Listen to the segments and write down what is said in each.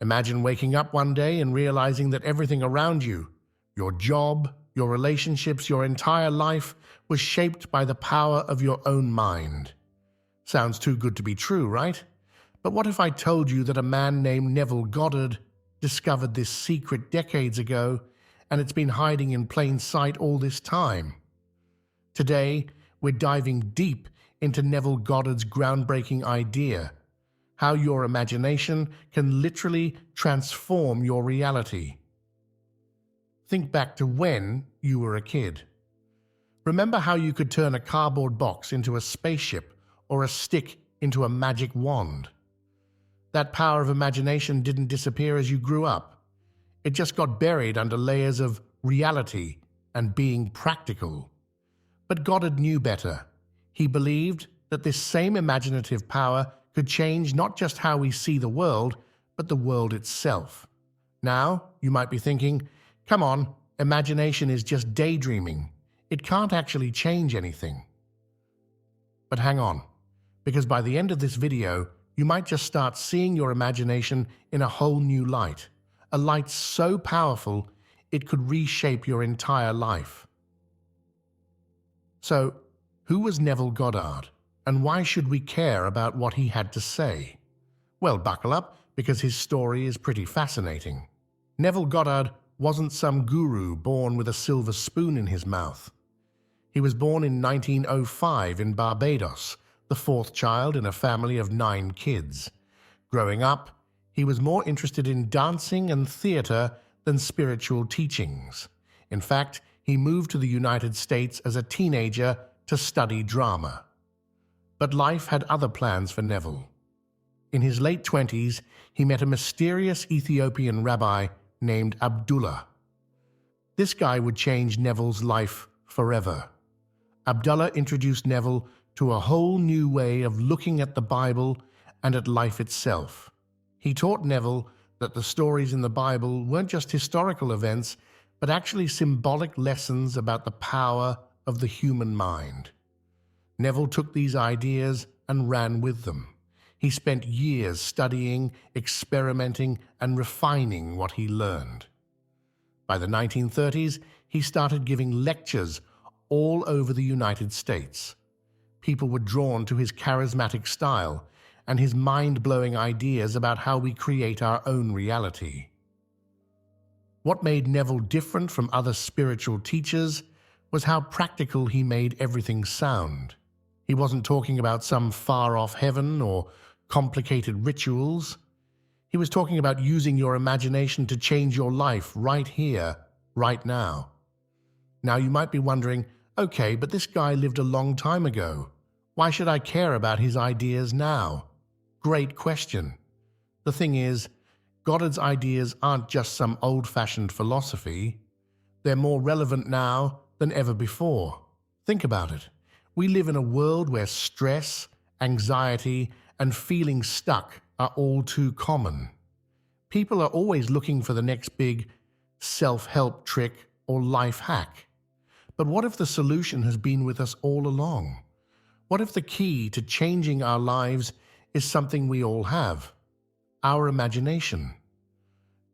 Imagine waking up one day and realizing that everything around you, your job, your relationships, your entire life, was shaped by the power of your own mind. Sounds too good to be true, right? But what if I told you that a man named Neville Goddard discovered this secret decades ago, and it's been hiding in plain sight all this time? Today, we're diving deep into Neville Goddard's groundbreaking idea, how your imagination can literally transform your reality. Think back to when you were a kid. Remember how you could turn a cardboard box into a spaceship or a stick into a magic wand? That power of imagination didn't disappear as you grew up. It just got buried under layers of reality and being practical. But Goddard knew better. He believed that this same imaginative power could change not just how we see the world, but the world itself. Now, you might be thinking, come on, imagination is just daydreaming. It can't actually change anything. But hang on, because by the end of this video, you might just start seeing your imagination in a whole new light, a light so powerful it could reshape your entire life. So, who was Neville Goddard, and why should we care about what he had to say? Well, buckle up, because his story is pretty fascinating. Neville Goddard wasn't some guru born with a silver spoon in his mouth. He was born in 1905 in Barbados, the fourth child in a family of 9 kids. Growing up, he was more interested in dancing and theater than spiritual teachings. In fact, he moved to the United States as a teenager to study drama. But life had other plans for Neville. In his late 20s, he met a mysterious Ethiopian rabbi named Abdullah. This guy would change Neville's life forever. Abdullah introduced Neville to a whole new way of looking at the Bible and at life itself. He taught Neville that the stories in the Bible weren't just historical events, but actually symbolic lessons about the power of the human mind. Neville took these ideas and ran with them. He spent years studying, experimenting, and refining what he learned. By the 1930s, he started giving lectures all over the United States. People were drawn to his charismatic style and his mind-blowing ideas about how we create our own reality. What made Neville different from other spiritual teachers was how practical he made everything sound. He wasn't talking about some far-off heaven or complicated rituals. He was talking about using your imagination to change your life right here, right now. Now you might be wondering, okay, but this guy lived a long time ago. Why should I care about his ideas now? Great question. The thing is, Goddard's ideas aren't just some old-fashioned philosophy. They're more relevant now than ever before. Think about it. We live in a world where stress, anxiety, and feeling stuck are all too common. People are always looking for the next big self-help trick or life hack. But what if the solution has been with us all along? What if the key to changing our lives is something we all have? Our imagination.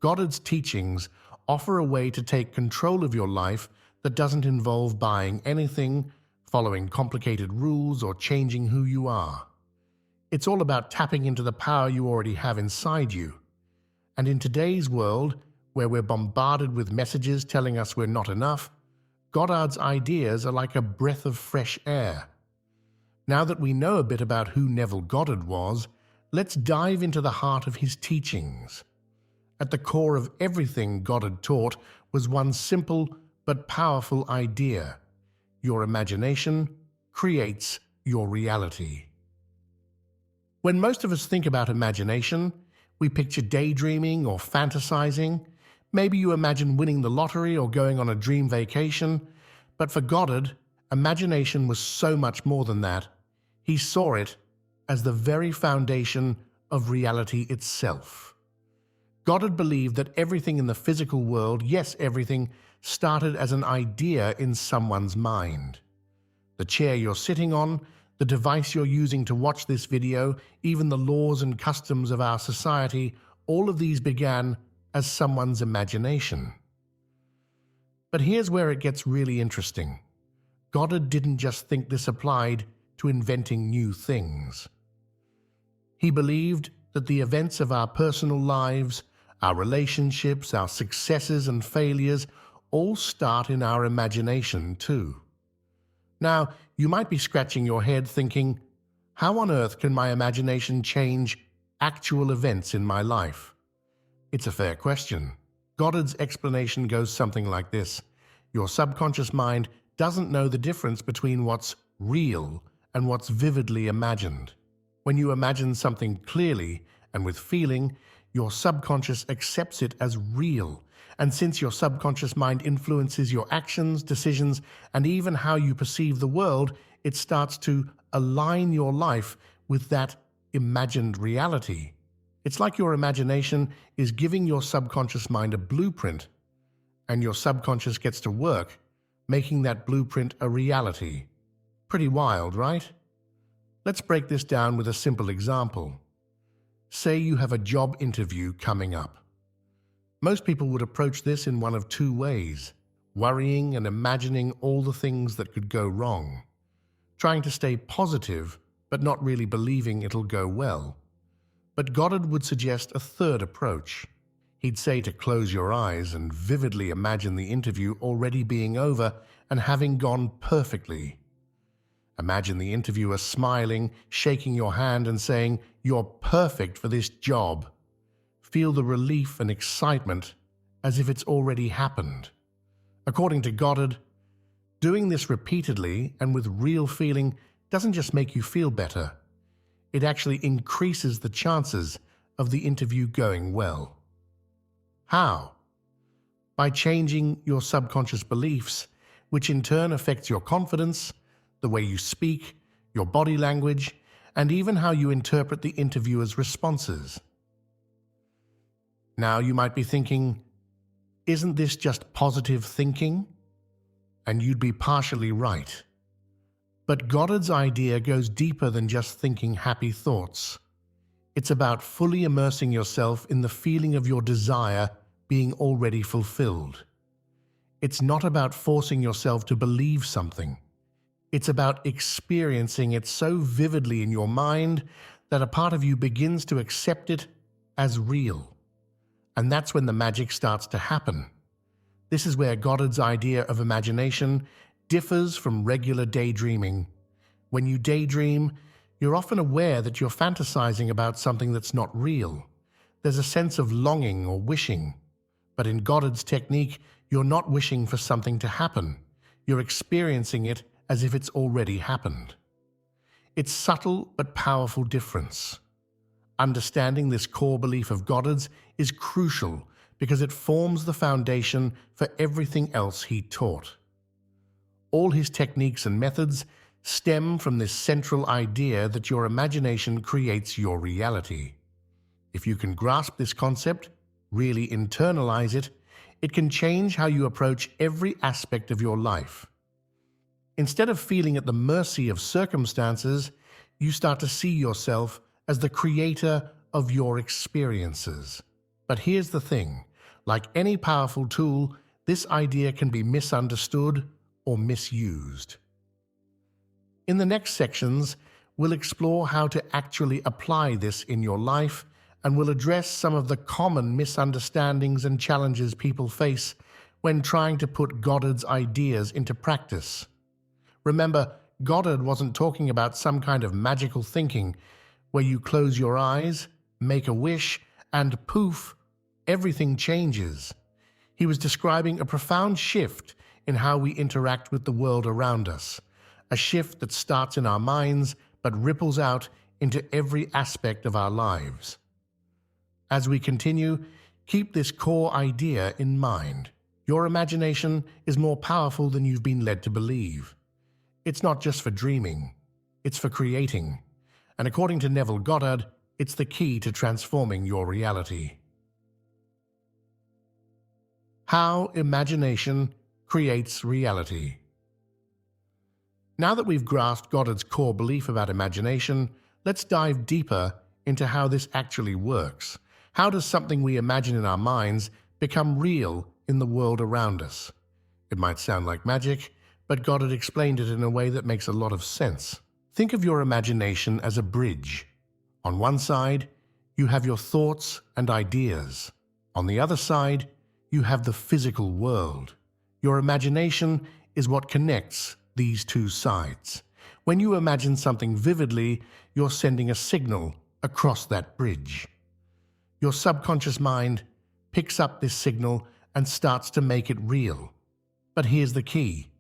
Goddard's teachings offer a way to take control of your life that doesn't involve buying anything, following complicated rules, or changing who you are. It's all about tapping into the power you already have inside you. And in today's world, where we're bombarded with messages telling us we're not enough, Goddard's ideas are like a breath of fresh air. Now that we know a bit about who Neville Goddard was, let's dive into the heart of his teachings. At the core of everything Goddard taught was one simple but powerful idea: your imagination creates your reality. When most of us think about imagination, we picture daydreaming or fantasizing. Maybe you imagine winning the lottery or going on a dream vacation. But for Goddard, imagination was so much more than that. He saw it as the very foundation of reality itself. Goddard believed that everything in the physical world, yes, everything, started as an idea in someone's mind. The chair you're sitting on, the device you're using to watch this video, even the laws and customs of our society, all of these began as someone's imagination. But here's where it gets really interesting. Goddard didn't just think this applied to inventing new things. He believed that the events of our personal lives, our relationships, our successes and failures all start in our imagination too. Now, you might be scratching your head thinking, how on earth can my imagination change actual events in my life? It's a fair question. Goddard's explanation goes something like this. Your subconscious mind doesn't know the difference between what's real and what's vividly imagined. When you imagine something clearly and with feeling, your subconscious accepts it as real. And since your subconscious mind influences your actions, decisions, and even how you perceive the world, it starts to align your life with that imagined reality. It's like your imagination is giving your subconscious mind a blueprint, and your subconscious gets to work making that blueprint a reality. Pretty wild, right? Let's break this down with a simple example. Say you have a job interview coming up. Most people would approach this in one of two ways, worrying and imagining all the things that could go wrong, trying to stay positive but not really believing it'll go well. But Goddard would suggest a third approach. He'd say to close your eyes and vividly imagine the interview already being over and having gone perfectly. Imagine the interviewer smiling, shaking your hand and saying, "You're perfect for this job." Feel the relief and excitement as if it's already happened. According to Goddard, doing this repeatedly and with real feeling doesn't just make you feel better. It actually increases the chances of the interview going well. How? By changing your subconscious beliefs, which in turn affects your confidence, the way you speak, your body language, and even how you interpret the interviewer's responses. Now you might be thinking, isn't this just positive thinking? And you'd be partially right. But Goddard's idea goes deeper than just thinking happy thoughts. It's about fully immersing yourself in the feeling of your desire being already fulfilled. It's not about forcing yourself to believe something. It's about experiencing it so vividly in your mind that a part of you begins to accept it as real. And that's when the magic starts to happen. This is where Goddard's idea of imagination differs from regular daydreaming. When you daydream, you're often aware that you're fantasizing about something that's not real. There's a sense of longing or wishing. But in Goddard's technique, you're not wishing for something to happen. You're experiencing it as if it's already happened. It's subtle but powerful difference. Understanding this core belief of Goddard's is crucial because it forms the foundation for everything else he taught. All his techniques and methods stem from this central idea that your imagination creates your reality. If you can grasp this concept, really internalize it, it can change how you approach every aspect of your life. Instead of feeling at the mercy of circumstances, you start to see yourself as the creator of your experiences. But here's the thing, like any powerful tool, this idea can be misunderstood or misused. In the next sections, we'll explore how to actually apply this in your life, and we'll address some of the common misunderstandings and challenges people face when trying to put Goddard's ideas into practice. Remember, Goddard wasn't talking about some kind of magical thinking where you close your eyes, make a wish, and poof, everything changes. He was describing a profound shift in how we interact with the world around us, a shift that starts in our minds but ripples out into every aspect of our lives. As we continue, keep this core idea in mind. Your imagination is more powerful than you've been led to believe. It's not just for dreaming, it's for creating. And according to Neville Goddard, it's the key to transforming your reality. How imagination creates reality. Now that we've grasped Goddard's core belief about imagination, let's dive deeper into how this actually works. How does something we imagine in our minds become real in the world around us? It might sound like magic, but Goddard explained it in a way that makes a lot of sense. Think of your imagination as a bridge. On one side, you have your thoughts and ideas. On the other side, you have the physical world. Your imagination is what connects these two sides. When you imagine something vividly, you're sending a signal across that bridge. Your subconscious mind picks up this signal and starts to make it real. But here's the key.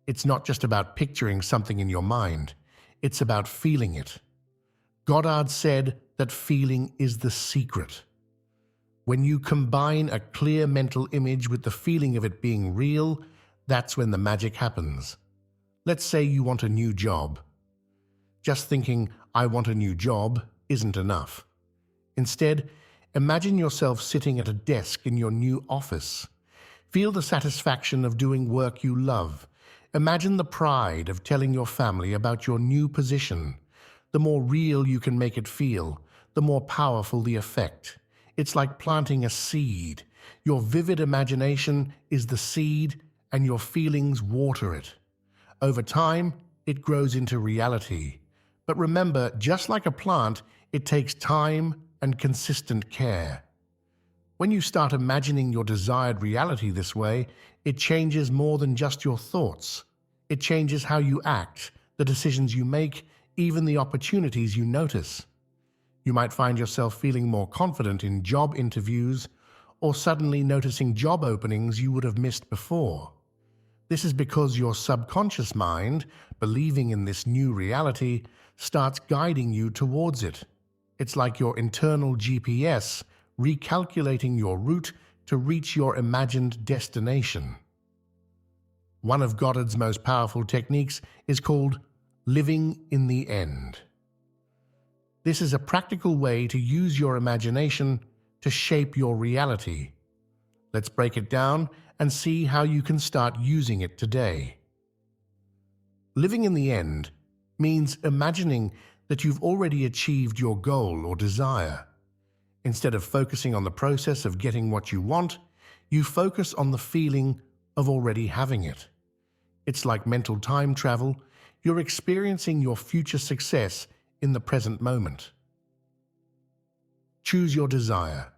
It's not just about picturing something in your mind. It's about feeling it. Goddard said that feeling is the secret. When you combine a clear mental image with the feeling of it being real, that's when the magic happens. Let's say you want a new job. Just thinking, "I want a new job," isn't enough. Instead, imagine yourself sitting at a desk in your new office. Feel the satisfaction of doing work you love. Imagine the pride of telling your family about your new position. The more real you can make it feel, the more powerful the effect. It's like planting a seed. Your vivid imagination is the seed, and your feelings water it. Over time, it grows into reality. But remember, just like a plant, it takes time and consistent care. When you start imagining your desired reality this way, it changes more than just your thoughts. It changes how you act, the decisions you make, even the opportunities you notice. You might find yourself feeling more confident in job interviews or suddenly noticing job openings you would have missed before. This is because your subconscious mind, believing in this new reality, starts guiding you towards it. It's like your internal GPS recalculating your route to reach your imagined destination. One of Goddard's most powerful techniques is called living in the end. This is a practical way to use your imagination to shape your reality. Let's break it down and see how you can start using it today. Living in the end means imagining that you've already achieved your goal or desire. Instead of focusing on the process of getting what you want, you focus on the feeling of already having it. It's like mental time travel. You're experiencing your future success in the present moment. Choose your desire.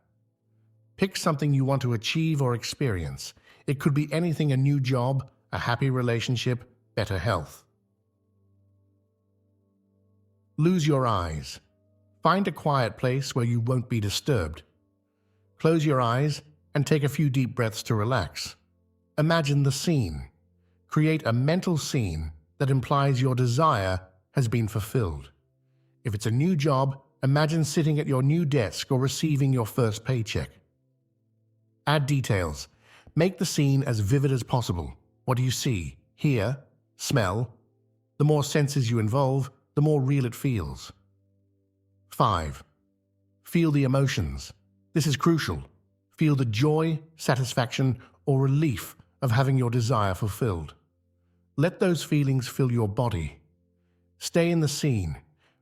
Pick something you want to achieve or experience. It could be anything: a new job, a happy relationship, better health. Lose your eyes. Find a quiet place where you won't be disturbed. Close your eyes and take a few deep breaths to relax. Imagine the scene. Create a mental scene that implies your desire has been fulfilled. If it's a new job, imagine sitting at your new desk or receiving your first paycheck. Add details. Make the scene as vivid as possible. What do you see, hear, smell? The more senses you involve, the more real it feels. 5. Feel the emotions. This is crucial. Feel the joy, satisfaction, or relief of having your desire fulfilled. Let those feelings fill your body. Stay in the scene.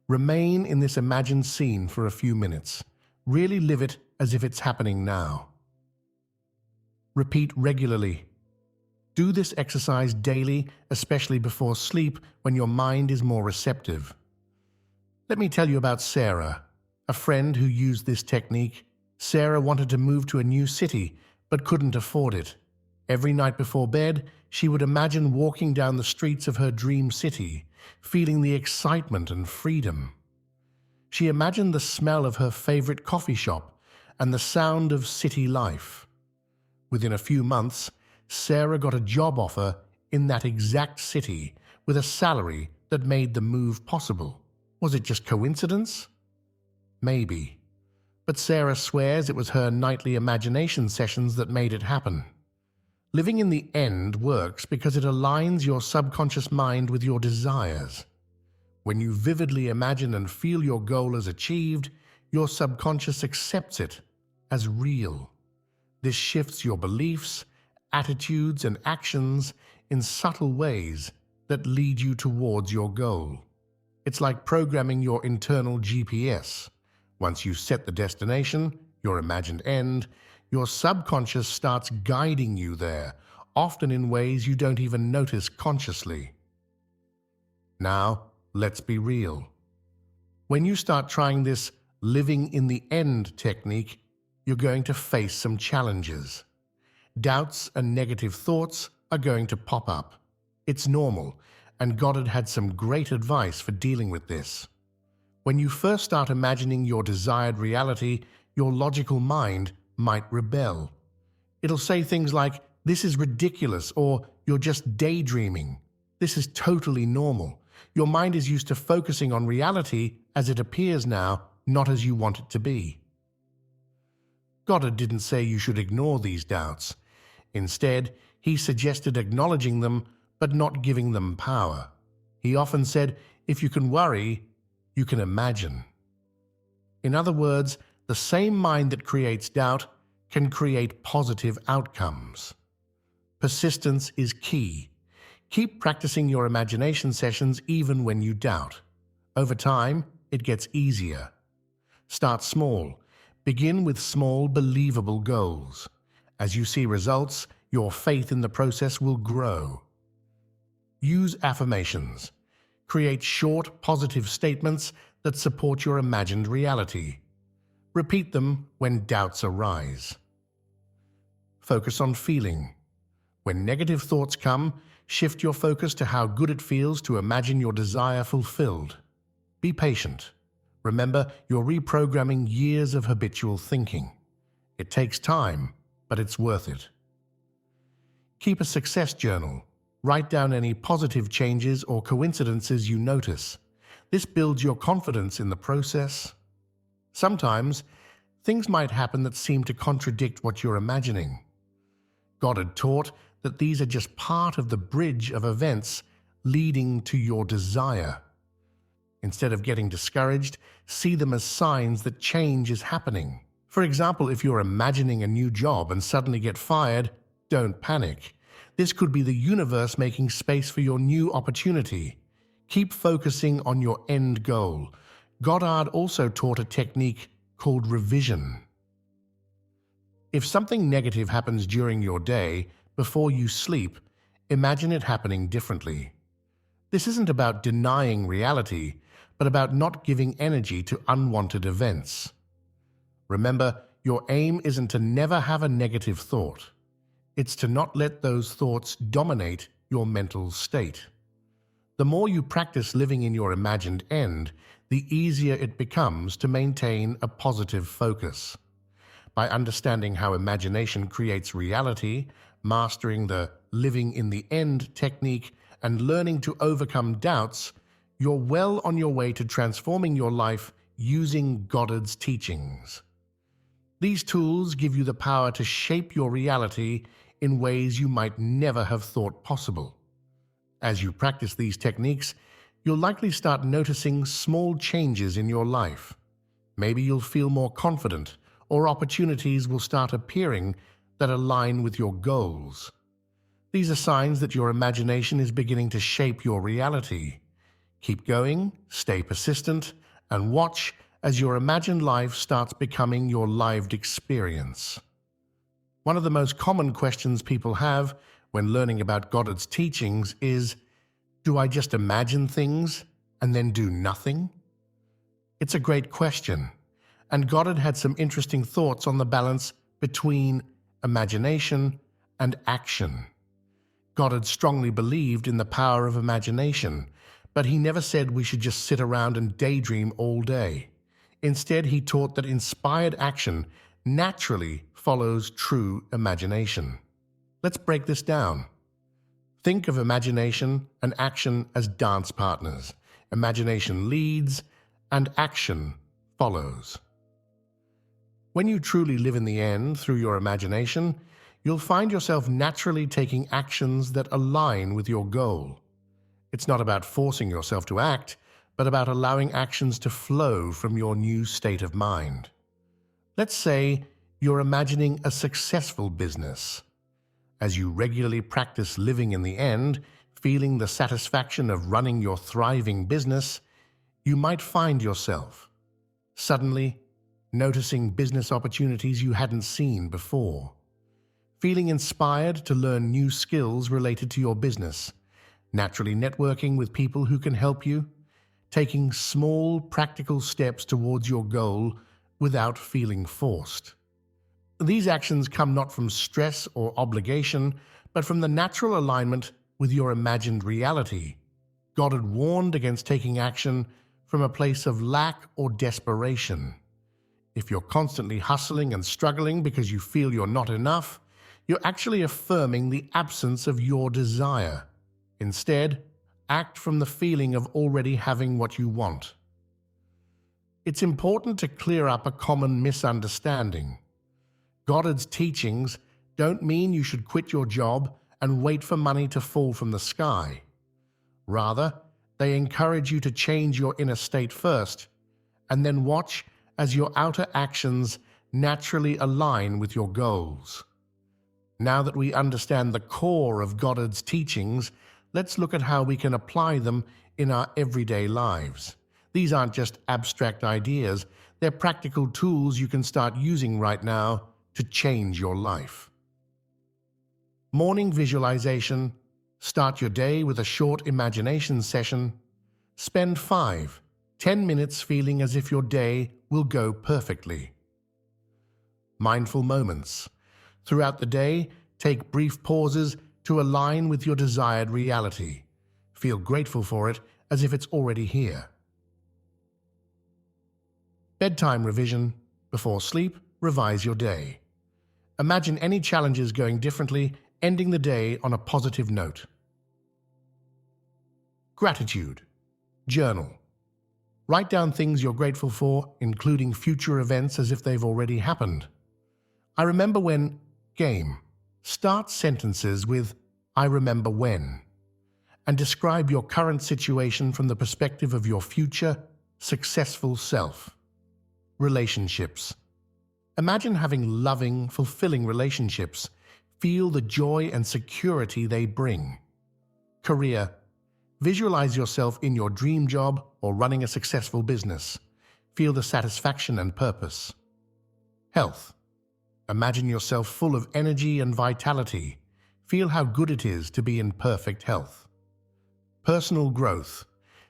Remain in this imagined scene for a few minutes. Really live it as if it's happening now. Repeat regularly. Do this exercise daily, especially before sleep when your mind is more receptive. Let me tell you about Sarah, a friend who used this technique. Sarah wanted to move to a new city, but couldn't afford it. Every night before bed, she would imagine walking down the streets of her dream city, feeling the excitement and freedom. She imagined the smell of her favorite coffee shop and the sound of city life. Within a few months, Sarah got a job offer in that exact city with a salary that made the move possible. Was it just coincidence? Maybe. But Sarah swears it was her nightly imagination sessions that made it happen. Living in the end works because it aligns your subconscious mind with your desires. When you vividly imagine and feel your goal as achieved, your subconscious accepts it as real. This shifts your beliefs, attitudes, and actions in subtle ways that lead you towards your goal. It's like programming your internal GPS. Once you set the destination, your imagined end, your subconscious starts guiding you there, often in ways you don't even notice consciously. Now, let's be real. When you start trying this living in the end technique, you're going to face some challenges. Doubts and negative thoughts are going to pop up. It's normal, and Goddard had some great advice for dealing with this. When you first start imagining your desired reality, your logical mind might rebel. It'll say things like, "This is ridiculous," or "You're just daydreaming." This is totally normal. Your mind is used to focusing on reality as it appears now, not as you want it to be. Goddard didn't say you should ignore these doubts. Instead, he suggested acknowledging them, but not giving them power. He often said, if you can worry, you can imagine. In other words, the same mind that creates doubt can create positive outcomes. Persistence is key. Keep practicing your imagination sessions even when you doubt. Over time, it gets easier. Start small. Begin with small, believable goals. As you see results, your faith in the process will grow. Use affirmations. Create short, positive statements that support your imagined reality. Repeat them when doubts arise. Focus on feeling. When negative thoughts come, shift your focus to how good it feels to imagine your desire fulfilled. Be patient. Remember, you're reprogramming years of habitual thinking. It takes time, but it's worth it. Keep a success journal. Write down any positive changes or coincidences you notice. This builds your confidence in the process. Sometimes, things might happen that seem to contradict what you're imagining. Goddard taught that these are just part of the bridge of events leading to your desire. Instead of getting discouraged, see them as signs that change is happening. For example, if you're imagining a new job and suddenly get fired, don't panic. This could be the universe making space for your new opportunity. Keep focusing on your end goal. Goddard also taught a technique called revision. If something negative happens during your day, before you sleep, imagine it happening differently. This isn't about denying reality, but about not giving energy to unwanted events. Remember, your aim isn't to never have a negative thought. It's to not let those thoughts dominate your mental state. The more you practice living in your imagined end, the easier it becomes to maintain a positive focus. By understanding how imagination creates reality, mastering the living in the end technique, and learning to overcome doubts, you're well on your way to transforming your life using Goddard's teachings. These tools give you the power to shape your reality in ways you might never have thought possible. As you practice these techniques, you'll likely start noticing small changes in your life. Maybe you'll feel more confident, or opportunities will start appearing that align with your goals. These are signs that your imagination is beginning to shape your reality. Keep going, stay persistent, and watch as your imagined life starts becoming your lived experience. One of the most common questions people have when learning about Goddard's teachings is, do I just imagine things and then do nothing? It's a great question, and Goddard had some interesting thoughts on the balance between imagination and action. Goddard strongly believed in the power of imagination, but he never said we should just sit around and daydream all day. Instead, he taught that inspired action naturally follows true imagination. Let's break this down. Think of imagination and action as dance partners. Imagination leads and action follows. When you truly live in the end through your imagination, you'll find yourself naturally taking actions that align with your goal. It's not about forcing yourself to act, but about allowing actions to flow from your new state of mind. Let's say you're imagining a successful business. As you regularly practice living in the end, feeling the satisfaction of running your thriving business, you might find yourself suddenly noticing business opportunities you hadn't seen before, feeling inspired to learn new skills related to your business, naturally networking with people who can help you, taking small, practical steps towards your goal without feeling forced. These actions come not from stress or obligation, but from the natural alignment with your imagined reality. Goddard warned against taking action from a place of lack or desperation. If you're constantly hustling and struggling because you feel you're not enough, you're actually affirming the absence of your desire. Instead, act from the feeling of already having what you want. It's important to clear up a common misunderstanding. Goddard's teachings don't mean you should quit your job and wait for money to fall from the sky. Rather, they encourage you to change your inner state first, and then watch as your outer actions naturally align with your goals. Now that we understand the core of Goddard's teachings, let's look at how we can apply them in our everyday lives. These aren't just abstract ideas, they're practical tools you can start using right now to change your life. Morning visualization. Start your day with a short imagination session. Spend 5-10 minutes feeling as if your day will go perfectly. Mindful moments. Throughout the day, take brief pauses to align with your desired reality. Feel grateful for it as if it's already here. Bedtime revision. Before sleep, revise your day. Imagine any challenges going differently, ending the day on a positive note. Gratitude. Journal. Write down things you're grateful for, including future events as if they've already happened. I remember when. Game. Start sentences with "I remember when" and describe your current situation from the perspective of your future, successful self. Relationships. Imagine having loving, fulfilling relationships. Feel the joy and security they bring. Career. Visualize yourself in your dream job or running a successful business. Feel the satisfaction and purpose. Health. Imagine yourself full of energy and vitality. Feel how good it is to be in perfect health. Personal growth.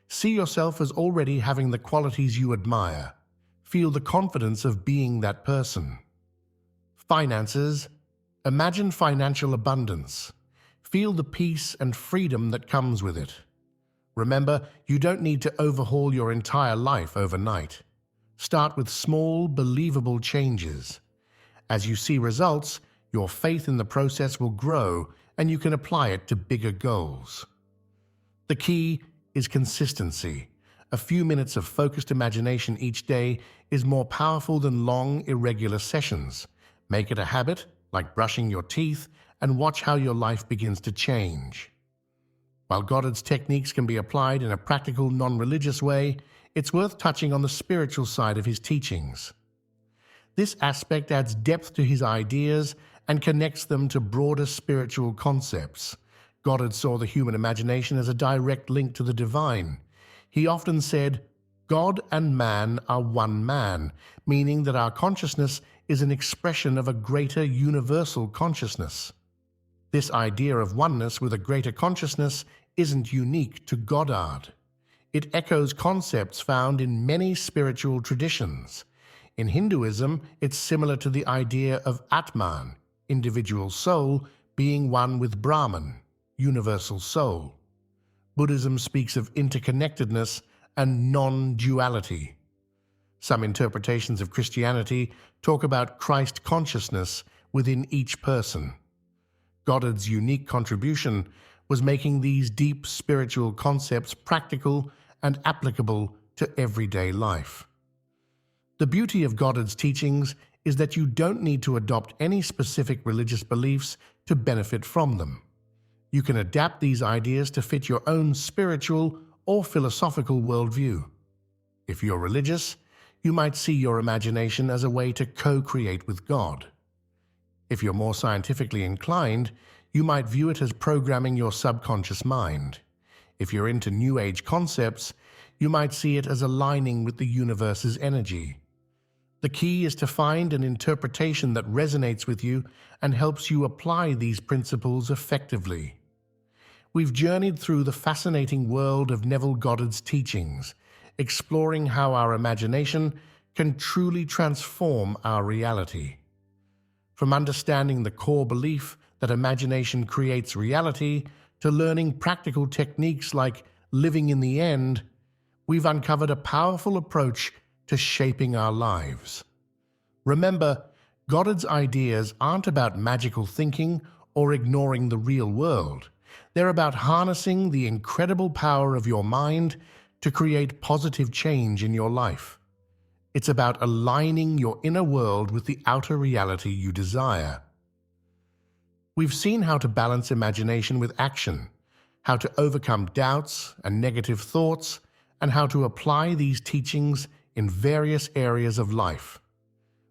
See yourself as already having the qualities you admire. Feel the confidence of being that person. Finances. Imagine financial abundance. Feel the peace and freedom that comes with it. Remember, you don't need to overhaul your entire life overnight. Start with small, believable changes. As you see results, your faith in the process will grow and you can apply it to bigger goals. The key is consistency. A few minutes of focused imagination each day is more powerful than long, irregular sessions. Make it a habit, like brushing your teeth, and watch how your life begins to change. While Goddard's techniques can be applied in a practical, non-religious way, it's worth touching on the spiritual side of his teachings. This aspect adds depth to his ideas and connects them to broader spiritual concepts. Goddard saw the human imagination as a direct link to the divine. He often said, "God and man are one man," meaning that our consciousness is an expression of a greater universal consciousness. This idea of oneness with a greater consciousness isn't unique to Goddard. It echoes concepts found in many spiritual traditions. In Hinduism, it's similar to the idea of Atman, individual soul, being one with Brahman, universal soul. Buddhism speaks of interconnectedness and non-duality. Some interpretations of Christianity talk about Christ consciousness within each person. Goddard's unique contribution was making these deep spiritual concepts practical and applicable to everyday life. The beauty of Goddard's teachings is that you don't need to adopt any specific religious beliefs to benefit from them. You can adapt these ideas to fit your own spiritual or philosophical worldview. If you're religious, you might see your imagination as a way to co-create with God. If you're more scientifically inclined, you might view it as programming your subconscious mind. If you're into New Age concepts, you might see it as aligning with the universe's energy. The key is to find an interpretation that resonates with you and helps you apply these principles effectively. We've journeyed through the fascinating world of Neville Goddard's teachings, exploring how our imagination can truly transform our reality. From understanding the core belief that imagination creates reality to learning practical techniques like living in the end, we've uncovered a powerful approach to shaping our lives. Remember, Goddard's ideas aren't about magical thinking or ignoring the real world. They're about harnessing the incredible power of your mind to create positive change in your life. It's about aligning your inner world with the outer reality you desire. We've seen how to balance imagination with action, how to overcome doubts and negative thoughts, and how to apply these teachings in various areas of life.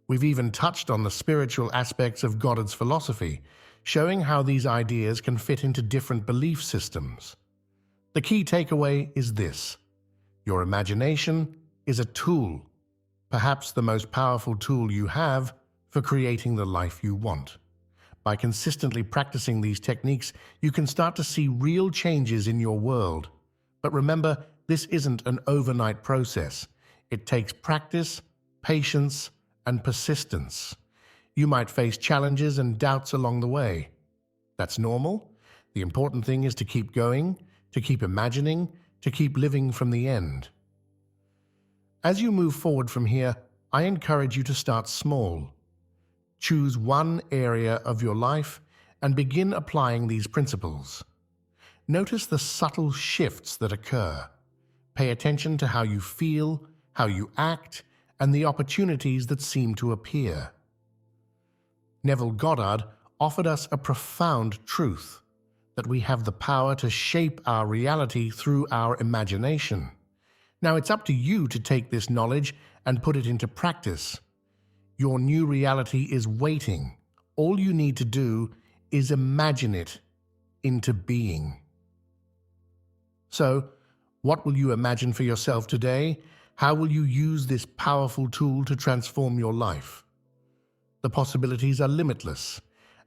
We've even touched on the spiritual aspects of Goddard's philosophy, showing how these ideas can fit into different belief systems. The key takeaway is this: your imagination is a tool, perhaps the most powerful tool you have for creating the life you want. By consistently practicing these techniques, you can start to see real changes in your world. But remember, this isn't an overnight process. It takes practice, patience, and persistence. You might face challenges and doubts along the way. That's normal. The important thing is to keep going, to keep imagining, to keep living from the end. As you move forward from here, I encourage you to start small. Choose one area of your life and begin applying these principles. Notice the subtle shifts that occur. Pay attention to how you feel, how you act, and the opportunities that seem to appear. Neville Goddard offered us a profound truth, that we have the power to shape our reality through our imagination. Now it's up to you to take this knowledge and put it into practice. Your new reality is waiting. All you need to do is imagine it into being. So, what will you imagine for yourself today? How will you use this powerful tool to transform your life? The possibilities are limitless,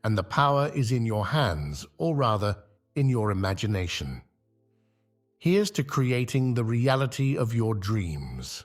and the power is in your hands, or rather, in your imagination. Here's to creating the reality of your dreams.